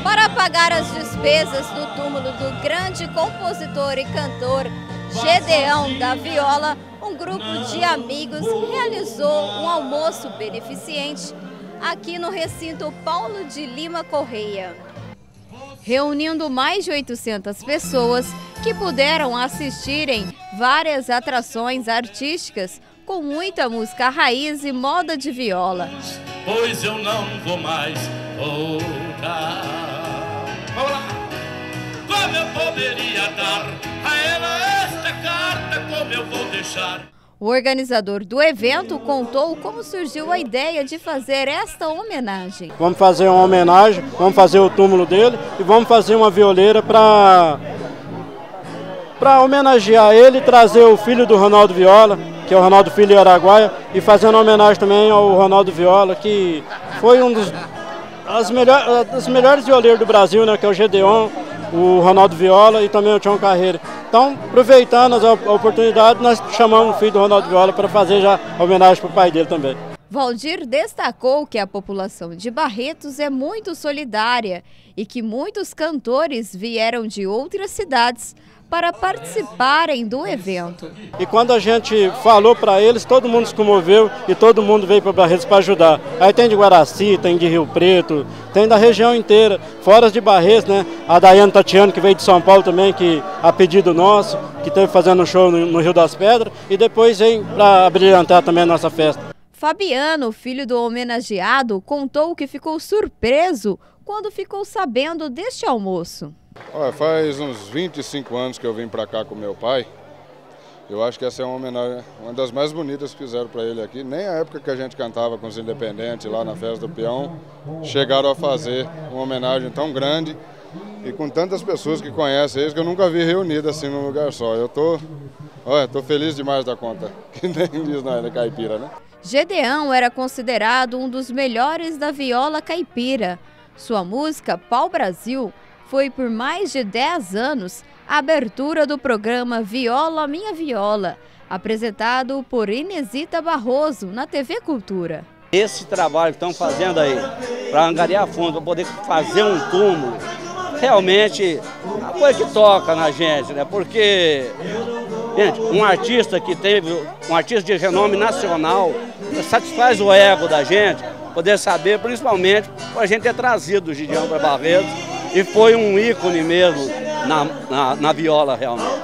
Para pagar as despesas do túmulo do grande compositor e cantor Gedeão da Viola, um grupo de amigos realizou um almoço beneficente aqui no recinto Paulo de Lima Correia, reunindo mais de 800 pessoas que puderam assistirem várias atrações artísticas com muita música raiz e moda de viola. Pois eu não vou mais voltar. Vamos lá! Como eu poderia dar a ela esta carta, como eu vou deixar? O organizador do evento contou como surgiu a ideia de fazer esta homenagem. Vamos fazer uma homenagem, vamos fazer o túmulo dele e vamos fazer uma violeira para homenagear ele e trazer o filho do Ronaldo Viola, que é o Ronaldo Filho Araguaia, e fazendo homenagem também ao Ronaldo Viola, que foi um dos melhores violeiros do Brasil, né, que é o Gedeão, o Ronaldo Viola e também o Tião Carreira. Então, aproveitando a oportunidade, nós chamamos o filho do Ronaldo Viola para fazer já a homenagem para o pai dele também. Valdir destacou que a população de Barretos é muito solidária e que muitos cantores vieram de outras cidades para participarem do evento. E quando a gente falou para eles, todo mundo se comoveu e todo mundo veio para Barretos para ajudar. Aí tem de Guaraci, tem de Rio Preto, tem da região inteira, fora de Barretos, né? A Daiane Tatiano, que veio de São Paulo também, que a pedido nosso, que esteve fazendo um show no Rio das Pedras, e depois vem para brilhantar também a nossa festa. Fabiano, filho do homenageado, contou que ficou surpreso quando ficou sabendo deste almoço. Olha, faz uns 25 anos que eu vim para cá com meu pai. Eu acho que essa é uma homenagem, uma das mais bonitas que fizeram para ele aqui. Nem a época que a gente cantava com os independentes lá na Festa do Peão, chegaram a fazer uma homenagem tão grande e com tantas pessoas que conhecem eles que eu nunca vi reunidas assim num lugar só. Eu tô feliz demais da conta, que nem diz na caipira, né? Gedeão era considerado um dos melhores da viola caipira. Sua música, Pau Brasil, foi por mais de 10 anos a abertura do programa Viola Minha Viola, apresentado por Inesita Barroso na TV Cultura. Esse trabalho que estão fazendo aí, para angariar fundo, para poder fazer um túmulo, realmente é uma coisa que toca na gente, né? Porque, gente, um artista de renome nacional, satisfaz o ego da gente, poder saber, principalmente, a gente ter trazido o Gedeão para Barretos, e foi um ícone mesmo na viola realmente.